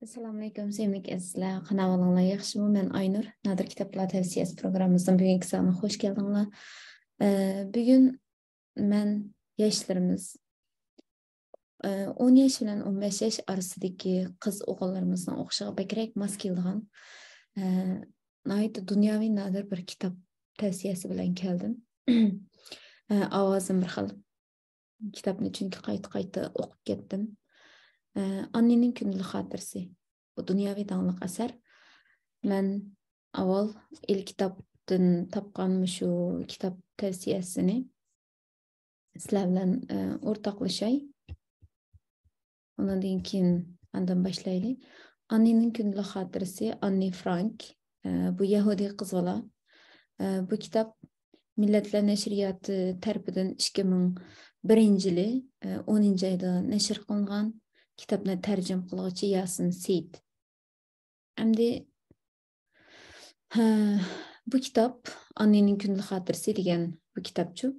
Assalamu alaykum, sevimli azizlar. Kanalımla yaxşımı? Ben Aynur. Nadir Kitaplar Tavsiyesi programımızın bugünkü sonuna hoş geldinglar. Bugün men yaşlarımız 10 yaş bilan 15 yaş arasidagi qiz o'g'illarimizning o'qishiga bakrak mos keladigan dunyoviy nadir bir kitap tavsiyasi bilan keldim. Ovozim bir xil. Kitapni chunki qayta o'qib ketdim. Annenin Kundalik xotirasi. Bu dunyoviy dаңlıq asar. Men avval ilk kitapdan tapqanım şu kitap tavsiyasini sizlar bilan o'rtoqlashay. Ondan keyin andan başlayaylik. Annenin Kundalik xotirasi, Anne Frank. Bu Yahudi qiz bola. Bu kitap Millatlar Nashriyati tarafidan 2001-yili 10 ayda nashr qilingan. Kitapni tarjim qiluvchi Yasin Seyit. Endi bu kitap Annenin Kundalik xotirasi degan bu kitapçı.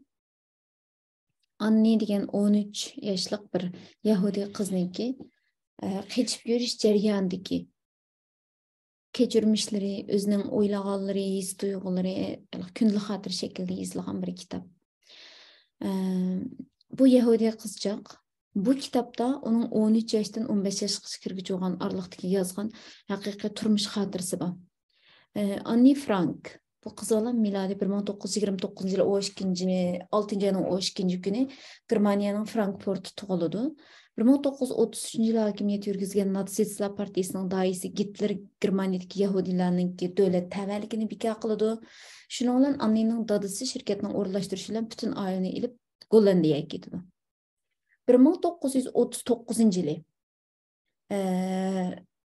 Anne degan 13 yoshlik bir Yahudi qizniki qechib yurish jarayonidagi kechirmishlari, o'zining o'ylaganlari, his tuyg'ulari kundalik xotir shaklida yozilgan bir kitap. Bu Yahudi qizchaq bu kitapta onun 13 yaşdan 15 yaşga kirgücü olan aralıktaki yazgan haqiqiy turmuş xotirasi bor. Anne Frank bu qiz bola miladi 1929 yılı 6 ayının 12 günü Germaniyanın Frankfurt tug'ildi. 1933 yılı hakimiyet yürgizgen Natsistlar partiyasının daisi Hitler Germaniyadagi Yahudilarning davlat tavalligini bekor qildi. Shuning bilan annening dadisi shirkatning o'rlashtirishi bilan butun oilani ilib Gollandiyaga ketdi. 1939 yılı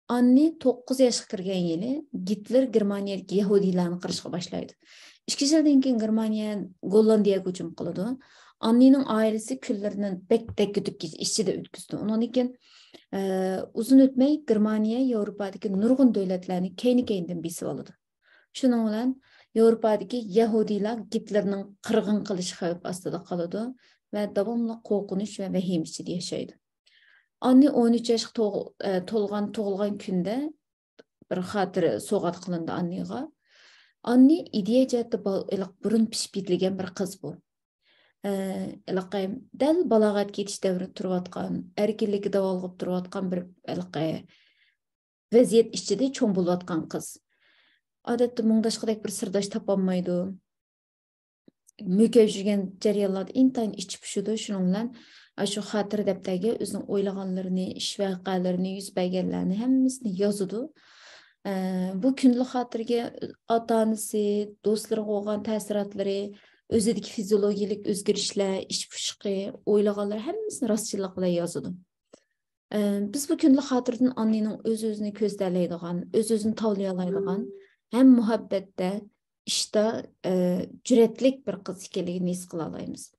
Anne 9 yaşga kirgan yili Hitler Germaniyadagi Yahudilarni qirishga boshlaydi. 2 yildan keyin Germaniya Gollandiyaga hujum qiladi. Annening oilasi kunlarini bekdek kutib ichida o'tkazdi. Undan keyin uzun o'tmay Germaniya Yevropadagi nurg'un davlatlarni keyin-keyindan besib oladi. Shuning bilan Yevropadagi Yahudilar Hitlerning qirg'in qilish xavfi ostida qoladi ve davamlı qo'rqinish ve vahim ichida yashaydi. Anne 13 yaşga to'lgan kunda bir xotira sovg'at qilindi annega. Anne ideya jihatda burun pishib yetilgan bir qiz bu. Dal balog'atga yetish davrida turayotgan, erkinlikka davolg'ib turayotgan bir vaziyat ichida cho'ng bo'layotgan qiz. Odatda mungdashqadek bir sirdosh topolmaydi. Mükəv жүрген jarayonlarda intayin ichi pushidi. Shuning bilan shu xotira daftarga o'zining o'ylaganlarini, ish voqealarini, yuz berganlarini hammasini yozadi. Bu kundalik xotiraga ota-onasi, do'stlariga bo'lgan ta'sirotlari, o'zidagi fiziologik o'zgarishlar, ish pushiqi, o'ylaganlar hammasini rostchilik bilan yozadi. Biz bu kundalik xotiradan annening o'z-o'zini ko'zlaydigan, o'z-o'zini tavliya oladigan, ham muhabbatda işte cüretlik bir kız ekanligini his qila olamiz.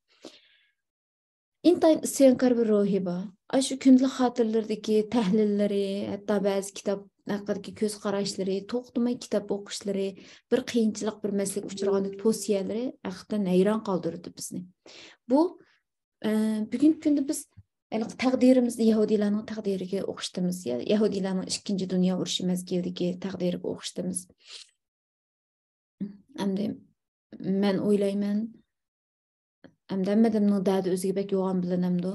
Intayin isyonkor bir ruhi bor. Shu kundalik xotiralaridagi tahlillari, hatto ba'zi kitob haqidagi ko'z qarashlari, to'xtamay kitob o'qishlari, bir qiyinchilik, bir masalaga uchragan tavsiyalari haqiqatan hayron qoldirdi bizni. Bu bugungi kunda biz taqdirimizni Yahudilarning taqdiriga o'qishdimiz, Yahudilarning 2. Dunyo urushi mazgilidagi taqdiriga o'qishdimiz. Endi men o'ylayman, hamdammadimning dadi o'ziga bek yo'g'on bilinamdi.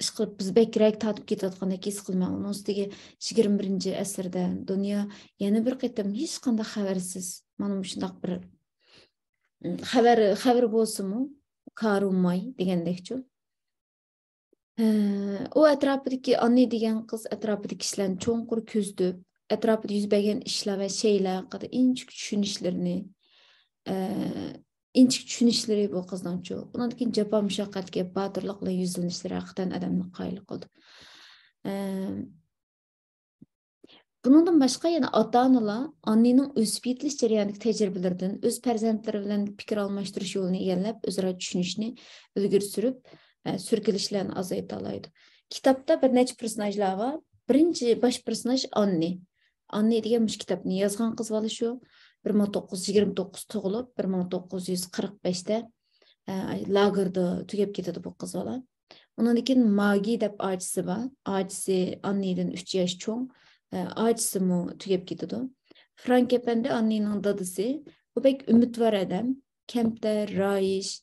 Ish qilib biz bekrak tatib ketayotgandek his qilman. Uning ustiga 21-asrda dunyo yana bir qatam hech qanday xabarsiz, mana shunday bir xabar bo'lsa-mu, qarumay degandekchi. O atrofidagi Anne degan qiz atrofidagi kishilarni cho'nqur ko'zdib, atrofida yuz bergan ishlar va sheylar haqida inchik tushunishlari bu qizning-chu. Undan keyin jafo mushaqqatga botirlik bilan yuzlanishlari haqiqatan odamni qoyil qildi. Bundan boshqa yana ota-onalar annening o'sib yetilish jarayonidagi tajribalaridan o'z farzandlari bilan fikr almashtirish yo'lini egallab, o'zaro tushunishni ilgari surib, surkilishlarni azayta oladi. Kitobda bir necha personajlar bor. Birinchi bosh personaj Anne. Anne degan mush kitobni yozgan qiz bola shu 1929 tug'ilib, 1945da lagerda tugab ketadi bu qiz bola. Ondan keyin Magi deb acisi var. Acisi Anni'den 3 yaş çoğ. Acisi mu tugab ketadi. Frank Efendi Anni'nin dadısı. O pek ümit var adam. Kempte, Raiş.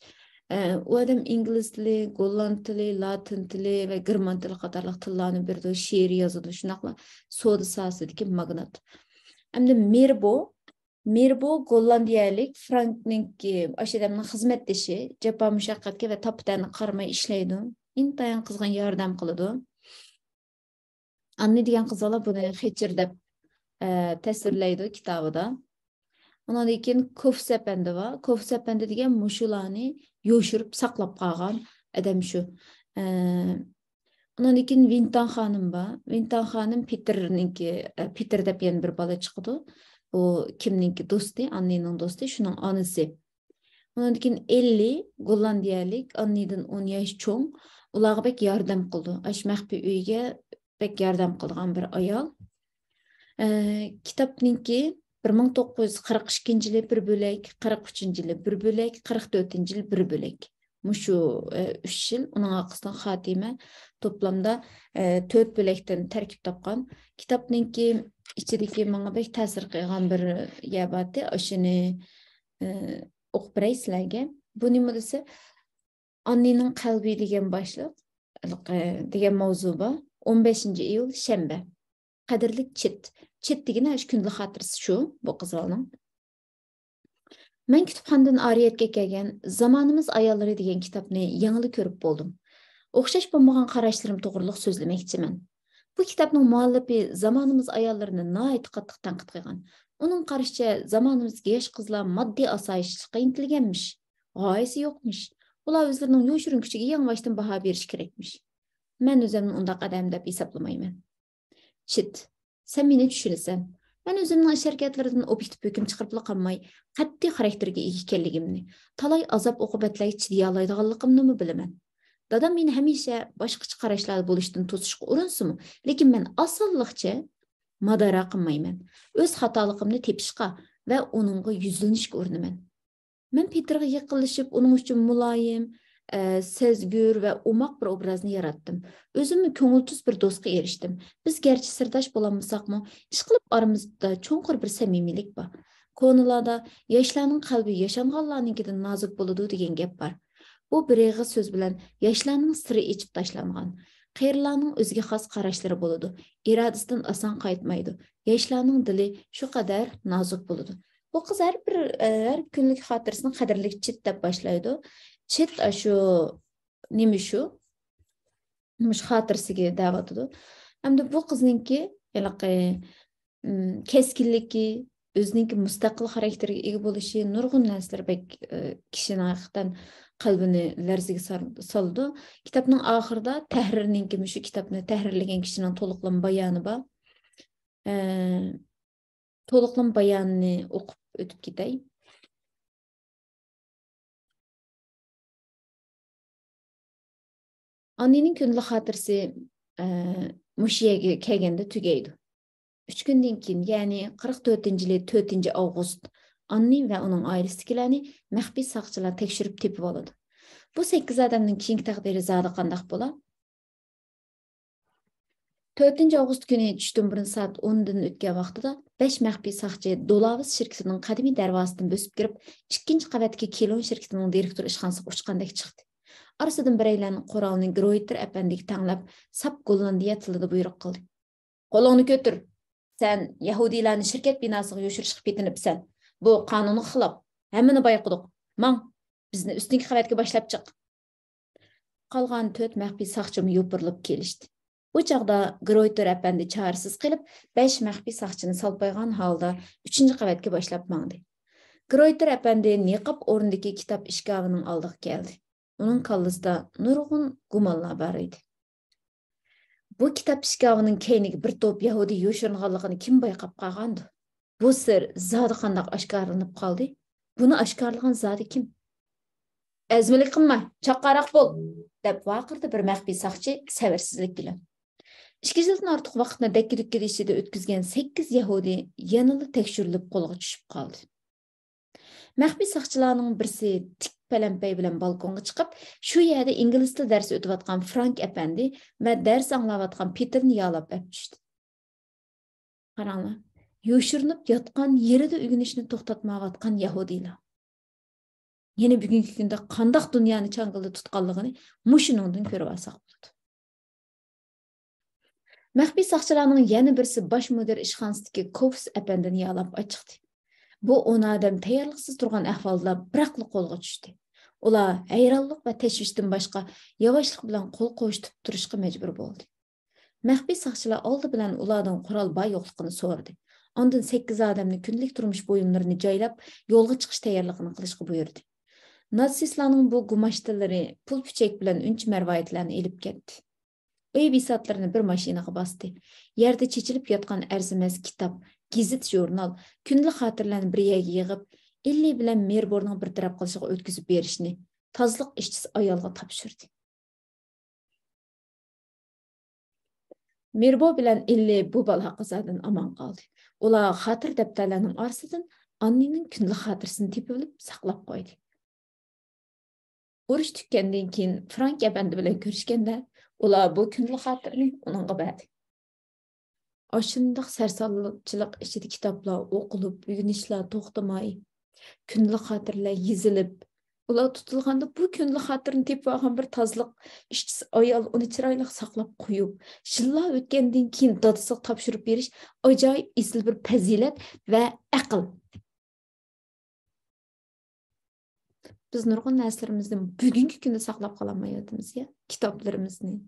O adam İngiliz tili, Golland tili, Latin tili ve German tili qatarlıq tillarni berdi. Şiir yazıdı. Şunaqla soda sahasındaki magnat. Hem de Mirbo Gollandiyalik Frank'ninki aşedemnin xizmetdeşi, cepa müşakkatga ve tapıtani qaramay ishlaydi. Intayin qizg'in yordam qiladi. Anni degan qizaloq buni Hechir deb tasvirlaydi kitobida. Ondan keyin Kofs Efendi var. Kofs Efendi degan mushularni yo'shirib saqlab qolgan adam shu. Ondan keyin Vintan xonim var. Vintan xonim Peter deb yana bir bola chiqdi. O kimninki do'sti, Annining do'sti, shuning onasi. Ondan keyin Elli Gollandiyalik, Annidan 10 yosh cho'ng. Ularga bek yordam qildi. Ash maxfiy uyga bek yordam qilgan bir ayol. Kitobninki 1942-yili bir bo'lak, 43-yili bir bo'lak, 44-yili bir bo'lak. Mushu 3 yil uning orqasidan xotima toplamda 4 bo'lakdan tarkib topgan. Kitobninki ichidagi menga bek ta'sir qilgan bir gapati, o'shini o'qib beray sizlarga. Bu nima desa, Annining qalbi degan boshliq degan mavzu bor. 15-iyul shanba. Qadrli Chit. Chit degani shu kunlik xotirasi shu, bu qizlarning. Men kutubxonadan Ariyatga kelgan Zamonimiz ayollari degan kitobni yangi ko'rib bo'ldim. O'xshash bo'lmagan qarashlarim to'g'riliq so'zlamoqchiman. Bu kitobning muallifi zamonimiz ayollarini nihoyat qattiq tanqid qilgan. Uning qarashicha zamonimizga yosh qizlar moddiy osoyishtalikka intilganmish. G'oyasi yo'qmish. Ular o'zlarining yoshirin kuchiga yangvoshdan baho berish kerakmish. Men o'zimni undaq odam deb hisoblamayman. Chit, sen meni tushunasan. Men o'zimning ish harakatlaridan obyektiv hukm chiqarib qolmay, qat'iy xarakterga ega ekanligimni, talay azob oqibatlarga chiday oladiganligimni bilaman. Dadam meni hamisha boshqacha qarashlar bo'lishdan to'sishga urinsimi, lekin men osonlikcha madara qilmayman. O'z xatoligimni tepishga va uningga yuzlanishga urinaman. Men Peterga yaqinlashib, uning uchun muloyim, sezgur va umoq bir obrazni yaratdim. O'zimni ko'ngilsiz bir do'stga erishdim. Biz garchi sirdosh bo'lolmasaqmi, ish qilib oramizda cho'nqur bir samimiylik bor. Ko'nilada yoshlarning qalbi yashanganlarnikidan nozik bo'ladi degan gap bor. Bu bir eg'iz so'z bilan yoshlarning siri ichib tashlangan. Qiyirlarning o'ziga xos qarashlari bo'ladi. Irodasidan oson qaytmaydi. Yoshlarning dili shu qadar nozik bo'ladi. Bu qiz har kunlik xotirasini qadrli Chit deb boshlaydi. Chit shu nima shu? Mush xotirasiga da'vatidi. Hamda bu qizninki keskinligi, o'zininki mustaqil xarakteriga ega bo'lishi nurg'un narsalar kishini haqiqatan qalbini larziga soldi. Kitobning oxirida tahrirninki shu kitobni tahrirlagan kishining to'liqlam bayoni bor. To'liqlam bayonini o'qib o'tib ketay. Annining kunlik xotirasi mushiyaga kelganda tugaydi. 3 kundan keyin, ya'ni 44-yili 4-avgust, Anni va uning oilasidagilarni maxfiy soqchilar tekshirib tepib oladi. Bu 8 odamning keyingi taqdiri zodi qanday bo'ladi? 4-avgust kuni tushdan burun soat 10dan o'tgan vaqtida 5 maxfiy soqchi Dolavis shirkatining qadimiy darvozasidan bosib kirib, 2-qavatga Kelon shirkatining direktori ishxonasiga uchgandek chiqdi. Arasından bireylerin qoralını Groiter efendiga tanlab, sap Gollandiya tilida buyruq qildi. Qo'lingni ko'tir. Sen Yahudilarni shirkat binosiga yo'shirishga petinibsan. Bu qonunga xilof. Hammani bayqidiq. Mang, bizni ustingi qavatga boshlab chiq. Qolgan 4 maxfiy soqchimi yo'pirilib kelishdi. Bu chaqda Groiter efendi chorasiz qilib, 5 maxfiy soqchini salpaygan holda 3-qavatga boshlab mangdi. Groiter efendi niqob o'rnidagi kitob ishkovining oldiga keldi. Onun kallasida nurg'un gumonlar bor edi. Bu kitob ishkovining keyniga bir to'p Yahudi yo'shiringanligini kim bayqab qolgandi? Bu sir zodi qanday oshkorlanib qoldi? Buni oshkorlagan zodi kim? Azmilik qilma, chaqqaroq bo'l, deb vaqirdi bir maxfiy soqchi sabarsizlik bilan. 2 yildan ortiq vaqtni dakki-dukki ishida o'tkazgan 8 Yahudi yanada tekshirilib qo'lga tushib qoldi. Maxfiy soqchilarning birisi tik pələmpəy bilan balkonga chiqib, shu yerda ingliz tili darsi o'tayotgan Frank apandi va dars anglayotgan Peterni yalab ap tushdi. Qaranglar, yo'shirinib yotgan yerida o'rganishni to'xtatmayotgan yahudiylar. Yeni bugungi kunda qandaq dunyoni changilda tutganligini mushuningdan ko'rib olsak bo'ladi. Maxfiy saqchilarning yana birisi bosh mudir ishxonasidagi Kovs apandini yalab ochiqdi. Bu 10 odam tayyorliqsiz turgan ahvolda biraqli qo'lga tushdi. Ular hayronlik va tashvishdan boshqa yavaşlık bilan qo'l qo'yishib turishga majbur bo'ldi. Maxfiy saqchilar oldi bilan ulardan qurol boy yo'qligini so'radi. Ondan 8 odamni kunlik turmush buyumlarini joylab, yo'lga chiqish tayyorligini qilishga buyurdi. Natsistlarning bu gumashtilari pul pichak bilan uncha marvoyatlarni elib ketdi. Uy bisatlarını bir maşinaga bastı. Yerde çeçilip yatkan erziməz kitap, gizit jurnal, günlük xatırlarını bir yerге yığıp, 50 bilen Merbor'un bir taraf qilishga ötküzüp berişini tazlıq işçisi ayalga tapşırdı. Merbor bilen 50 bu bal haqqızadan aman qaldı. Ular xatır dəftərlərinin arasından Annenin günlük xatırısını tepilip saqlap qoydu. Uruş tükkendan keyin Frank efendi bilen görüşkende ular bu günlük xatırını onunğa berdi. Aşındaq sərsallıqçılıq içində kitaplar oqulub, öyrənişlər toxtamay, günlük xatırlar yazılıb, ular tutulğanda bu günlük xatırını tepib alğan bir tazlıq işçisi ayol onu çiraylıq saqlab qoyub, yıllar ötkendan keyin dadısıq tapşırıb beriş acayip isil bir fazilat və aql. Biz nurgun nəslərimizdən bugünkü gündə saqlab qalamayotimiz ya, kitaplarımızı.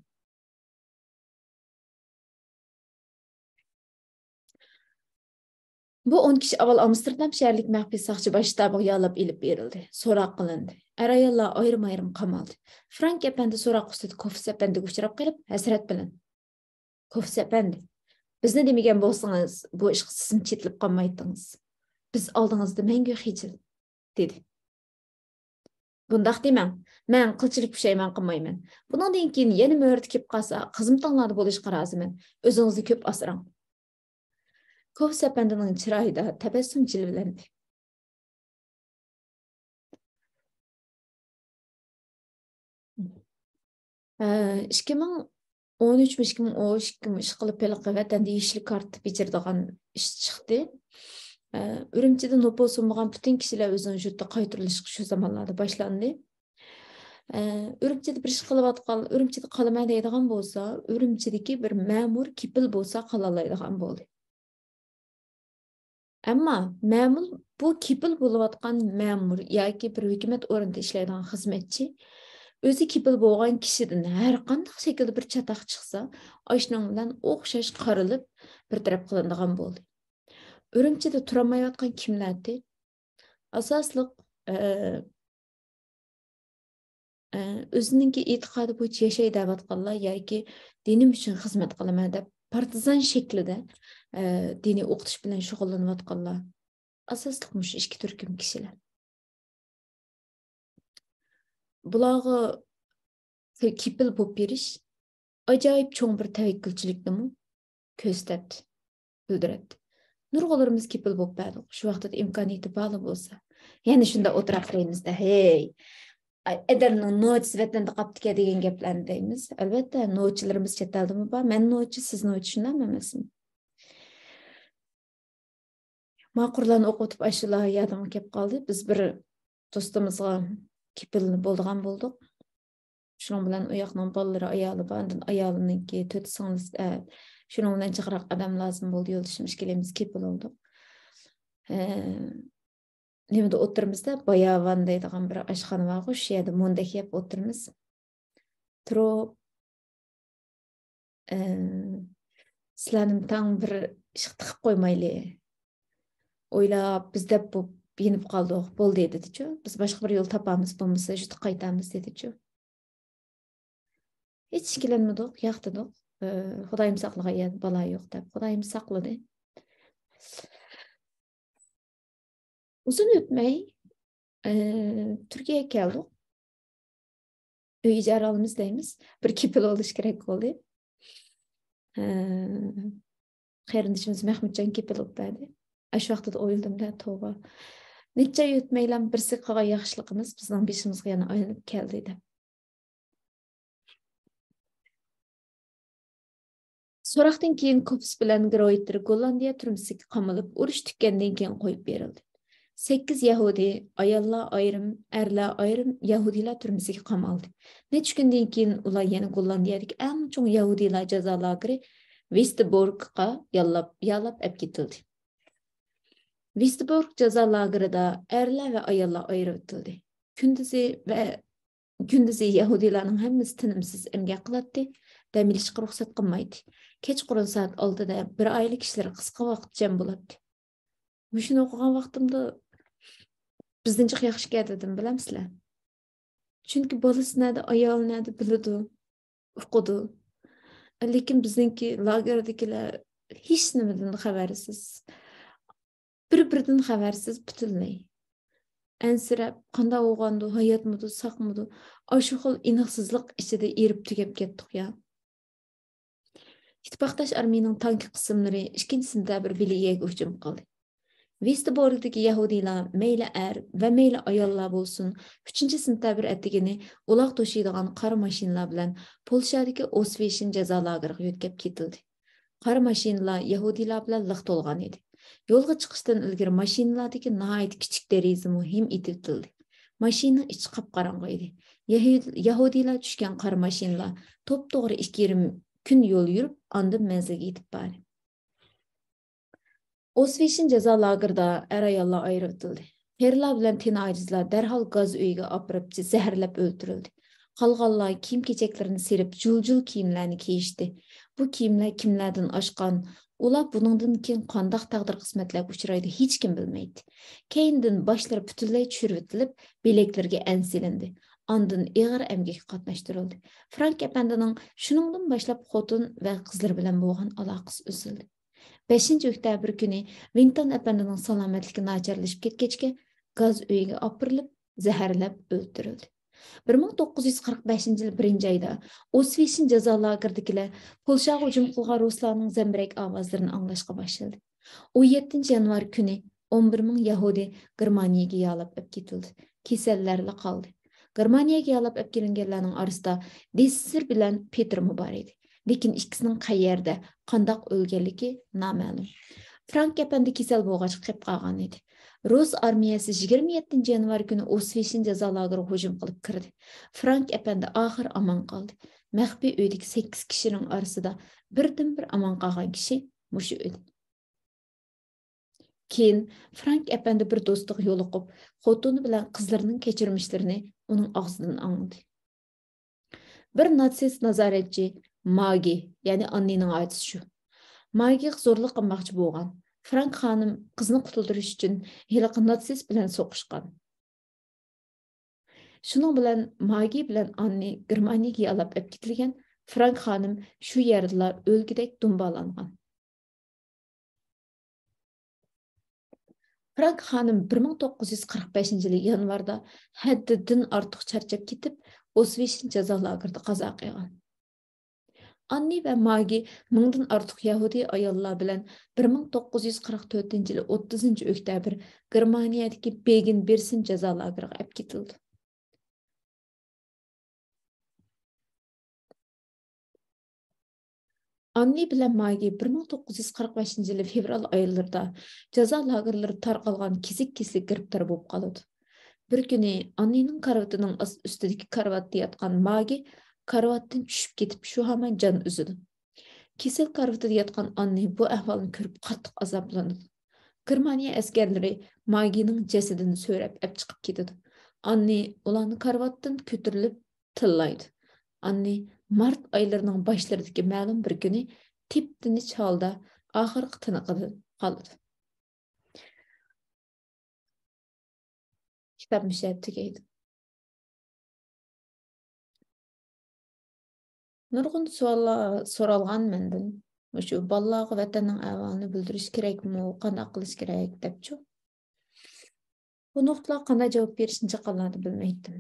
Bu 10 kişi avval Amsterdam şəhərlik məxfi saqçı baş ştabı yalab elib verildi. Soraq qılındı. Ayollar ayrım-ayrım qamaldı. Frank efendi soraq üstüdə Kofis efendiga uçrab qalıb, həsrət bilan. Kofis efendi, bizni demagan bolsanız, bu ishga siz chetilib qolmaydingiz. Biz oldingizda mangu xijil, dedi. Bundaq demang, men qilchilik pushaymon qilmayman. Bundan keyin yana mo'rt kelib qolsa, xizmatinglarda bo'lishga roziman. O'zingizni ko'p asrang. Kovs efendining chiroyida tabassum jilvlandi. Ee, 2013-2012 ish qilib pelqi vatanda yeşil kart becirdigan ish chiqdi. Ürümçide nüfus olmagan bütün kişiler özünün yurtda qaytırılışqı şu zamanlarda başlandı. Ürümçide bir iş qılıbatqan, Ürümçide qalaman deydigan bolsa, Ürümçideki bir memur kipil bolsa qalalaydigan boldu. Ama memur bu kipil buluvatqan memur yoki bir hükümet orunda ishlaydigan xizmatchi özü kipil bo'lgan kishidan har qanday shaklda bir chataq chiqsa, oshning bilan o'xshash qarilib bir taraf qilinadigan bo'ldi. Ürümçide turamayotgan kimlardi? Asosliq o'zininki e'tiqodi bo'yicha yashay da'vatqanlar yoki dinim uchun xizmat qilaman deb partizan shaklida diniy o'qitish bilan shug'ullanayotganlar. Asosliq mush ikki turkum kishilar. Bularga kipil bo'lib berish ajoyib cho'ng bir tavakkulchilikni ko'rsatdi, bildiradi. Nurg'ularimiz kipil bo'lib berdi. Shu vaqtda imkoniyati bor bo'lsa, ya'ni shunda o'tirib qo'ymizda, hey, Ederning nochisi vatanda qolibdi degan gaplarni deymiz. Albatta, nochilarimiz chet eldimi bor? Men nochi, siz nochi shundami emasmi? Ma'qullarni o'qitib ashula yodimga kelib qoldi. Biz bir do'stimizga kipilni bo'ldigan bo'ldik. Shuning bilan u yoqning bolalari ayoli bor, ayoliniki 4 singlis, shuning bilan chiqroq odam lozim bo'ldi, yo'ldoshimiz kelamiz kipil oldik. Nemada o'tirimizda Bayavan deydigan bir oshxona bor, o'sha yerda mondak yeb o'tirimiz. Turib, sizlarning tang bir ish tiqib qo'ymayli. O'ylab, biz deb yenib qoldik, bo'ldi dedi-chu. Biz boshqa bir yo'l topamiz, bo'lmasa juda qaytamiz dedi-chu. Hech ikkilanmadik, yoqdidik. Xudoyim saqlagan, balo yo'q deb. Xudoyim saqladi. Uzun o'tmay Turkiyaga keldik. Uy ijara olamiz deymiz. Bir kipil olish kerak bo'ldi. Qarindishimiz Mahmudjon kipil olib berdi. Shu vaqtda o'yladim-da, tavba. Necha ay o'tmaylam birsi qilgan yaxshiligimiz bizning beshimizga yana aylanib keldi deb. So'roqdan keyin Kops bilan Groyter Gollandiya turmasiga qamalib, urush tugagandan keyin qo'yib berildi. 8 Yahudi, ayollar ayrim, erlar ayrim Yahudilar turmasiga qamaldi. Necha kundan keyin ular yana Gollandiyadagi eng chong Yahudilar jazo lageri Westerborkga yallab olib ketildi. Westerbork jazo lagerida erlar va ayollar ayirib etildi. Gündüzü Yahudilarning hammasi tinimsiz emgak qiladi, dam olishga ruxsat qilmaydi. Kechqurun soat 6da bir oylik kishilar qisqa vaqt jam bo'ladi. Shuni o'qigan vaqtimda bizningcha yaxshi keldi bilamsizlar. Chunki bolasi nada, ayol nada biladi, o'qidi. Lekin bizningki lagerdagilar hech nimadan xabarsiz. Bir-biridan xabarsiz butunlay. Ansirab, qanday o'g'andu, hayotmidi, saqmidi, shu xil inoqsizlik ichida erib tugab ketdik ya. İttifoqdosh armiyaning tanki qismlari 2-sentabr Beliyaga hujum qildi. Westerborkdagi Yahudilar mayli va mayli ayollar bo'lsin, 3-sentabr atigini uloq to'shiydigan qora mashinalar bilan Polshadagi Osveshin jazo lageriga yo'tkab ketildi. Qora mashinalar Yahudilar bilan liq to'lgan edi. Yo'lga chiqishdan ilgari mashinalardagi nihoyat kichik deraza muhim etildi. Mashina ichi qop-qorong'i edi. Yahudilar tushgan qora mashinalar to'p-to'g'ri 2,5 kun yo'l yurib, andın manzilga yetib bordi. Osveshin jazo lagerida ayollar ayirib etildi. Erlar bilan teni ajizlar darhol gaz uyiga opirib zaharlab o'ldirildi. Qolganlar kiyim-kechaklarini serib, jul-jul kiyimlarni kiyishdi. Bu kiyimlar kimlardan oshgan, ular buningdan keyin qanday taqdir qismatlarga uchraydi hech kim bilmaydi. Keyindan boshlari butunlay tushirib etilib, belaklarga ansilindi. Andın ağır emgek qatnaştırıldı. Frank Efendi'nin şunundan başlap xotin ve qizlar bilan bo'lgan aloqasi uzildi. 5 oktyabr kuni Winton Efendi'nin salomatligi nacharlashib ketgachga gaz uyiga opirilib, zaharlab o'ldirildi. 1945-yil 1-oyda Osveshin jazo lageridagilar Polshaga hujum qilgan ruslarning zambirak ovozlarini anglashga boshladi. 17 yanvar kuni 11 ming Yahudi Germaniyaga yo'lab ketildi. Kasallarla qoldi. Germaniyaga yo'lab kelinganlarning orasida Dessir bilan Peter bor edi. Lekin ikkisining qayerda, qandoq o'lganligi noma'lum. Frank Efendi kasal bo'lgach qolib qolgan edi. Rus armiyasi 27 yanvar kuni Osveshin jazo lageriga hujum qilib kirdi. Frank Efendi oxir omon qoldi. Maxfiy uydagi 8 kishining orasida birdan-bir omon qolgan kishi mushu edi. Keyin Frank Efendi bir do'stlik yo'liqib, xotini bilan qizlarining kechirmishlarini uning og'zidan angladi. Bir natsist nazoratchi Magi, ya'ni Annining aytisi shu. Magi zo'rlik qilmoqchi bo'lgan. Frank xonim qizni qutuldirish uchun heliqi natsist bilan so'qishgan. Shuning bilan Magi bilan Anni Germaniyaga olib ketilgan. Frank xonim shu yerdalar o'lgidek dumbalangan. Frank xonim 1945-yil yanvarda haddidan ortiq charchab ketib, Osveshin jazo lagerida qazo qilgan. Anni va Magi mingdan ortiq Yahudi ayollar bilan 1944-yil 30-oktyabr Germaniyadagi Bergen-Belsen jazo lageriga olib ketildi. Anni bilan Magi 1945-yil fevral oylarida jazo lagerlari tarqalgan kesik-kesik giribtor bo'lib qoldi. Bir kuni Annining karavatining ustidagi karavotda yotgan Magi karavotdan tushib ketib, shu hamon jon uzdi. Kesel karavotida yotgan Anni bu ahvolni ko'rib qattiq azoblandi. Germaniya askarlari Magining jasadini so'rab olib chiqib ketdi. Anni ularni karavotdan ko'tarilib tillaydi. Anni mart oylarining boshlaridagi ma'lum bir kuni tip-tinch holda oxirgi tiniqida qoldi. Kitob mushat tugaydi. Nurg'un savollar so'ralgan mendan. Shu bolalarga vatanning ahvolini bildirish kerakmi, qanday qilish kerak debchi. Bu nuqtaga qanday javob berishni chaqalarni bilmaydim.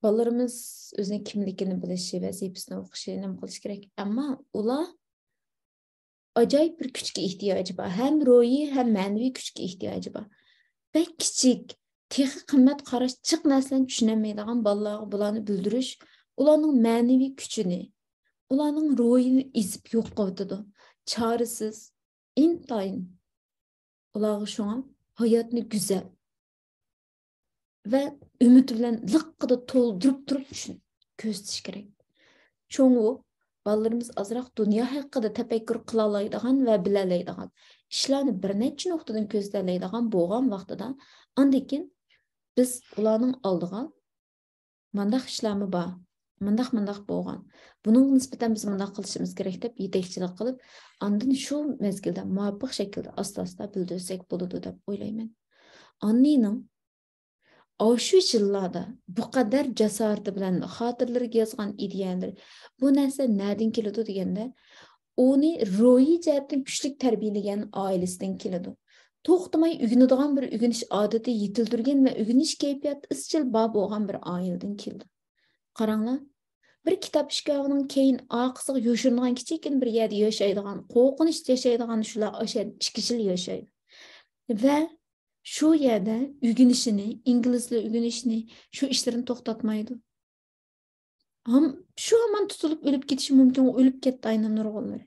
Bolalarimiz o'zining kimligini bilishi, vazifasini o'qishi, nima qilish kerak. Ammo ular acayip bir küçük ihtiyacı var. Hem ruhi hem manevi küçük ihtiyacı var. Ve küçük, texi qimmat qarash jiq narsani tushunolmaydigan bolalarga bularni bildirish, ularning ma'naviy kuchini, ularning ruhini ezib yo'q qiladi. Chorasiz, intayin. Ularga şuna hayatını güzel ve ümit bilen lıqqıda to'ldirib turib ko'rsatish kerak. Çoğu balalarımız azroq dunyo haqida tafakkur qila oladigan va bila oladigan ishlarni bir necha nuqtadan ko'zlaydigan bo'lgan vaqtida, andan biz ularning oldiga mandaq ishlarmi bor, mandaq bo'lgan. Buning nisbatan biz mandaq qilishimiz kerak deb yetakchilik qilib, andan shu mezgilda muvofiq shaklda asta-asta bildirsak bo'ladi deb o'ylayman. Annening shu yillarda bu qadar jasorati bilan xotirlariga yozgan ideyalar, bu narsa nereden keladi deganda, uni ruhiy jihatdan kuchli tarbiyalagan oilasidan keladi. To'xtamay o'rganadigan bir o'rganish odati yetildirgan va o'rganish kayfiyati izchil bor bo'lgan bir oiladan keldi. Qaranglar, bir kitob ishkovining keyin orqasiga yo'shirilgan kichikkin bir yerda yashaydigan, qo'rqinchda yashaydigan shular o'sha 2 yil yashaydi. Va shu yerda o'rganishini, ingliz tilini o'rganishini, shu ishlarini to'xtatmaydi. Shu hamon tutilib o'lib ketishi mumkin, o'lib ketdi aynan nurg'unlar.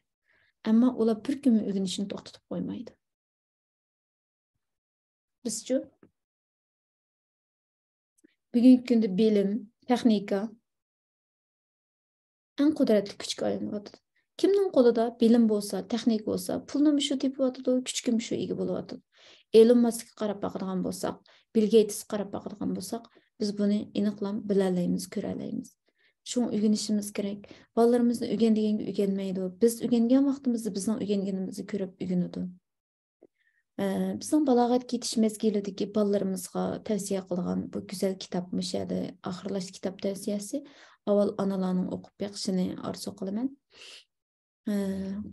Ammo ular bir kun o'rganishini to'xtatib qo'ymaydi. Bizchu bugungi kunda bilim, texnika eng qudratli kuchga aylanyapti. Kimning qo'lida bilim bo'lsa, texnika bo'lsa, pulni shu tepiyotdi, kuchga shu ega bo'lyapti. Elon Musk'ga qarab baqadigan bo'lsak, Bill Gates'ga qarab baqadigan bo'lsak, biz buni aniqlam bilalaymiz, ko'ralaymiz. Shuni o'rganishimiz kerak. Bolalarimizni o'rgandeganga o'rganmaydi. Biz o'rgangan vaqtimizda bizning o'rganganimizni ko'rib o'rganadi. Bizning balog'atga yetish mezgilidagi bolalarimizga tavsiya qilgan bu go'zal kitobmish edi. Oxirlash kitob tavsiyasi. Avval onalarning o'qib beqishini orzu qilaman.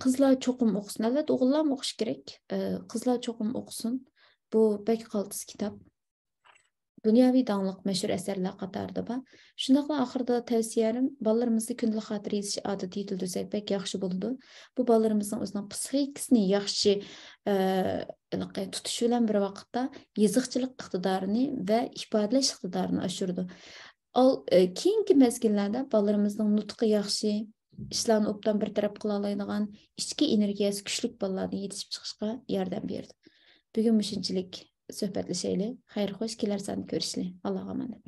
Qizlar cho'qim o'qisin. Albatta o'g'illar o'qish kerak. Qizlar cho'qim o'qisin. Bu bek qaltis kitob. Dunyoviy dangliq mashhur asarlar qatorida bor. Shundaqla oxirida tavsiyalarim bolalarimizni kundalik xotira yozish odati yetildirsak bek yaxshi bo'ladi. Bu bolalarimizning o'zining psixikasini yaxshi tutish bilan bir vaqtda yoziqchilik iqtidorini va ifodalash iqtidorini oshirdi. Keyingi mezgillarda bolalarimizning nutqi yaxshi, ishlarni obdan bir taraf qila oladigan, ichki energiyasi kuchli bolalarni yetishib chiqishga yordam berdi. Bugun shunchalik suhbatlashaylik. Xayr, xo'sh, kelar sani ko'rishli. Allohga omonat.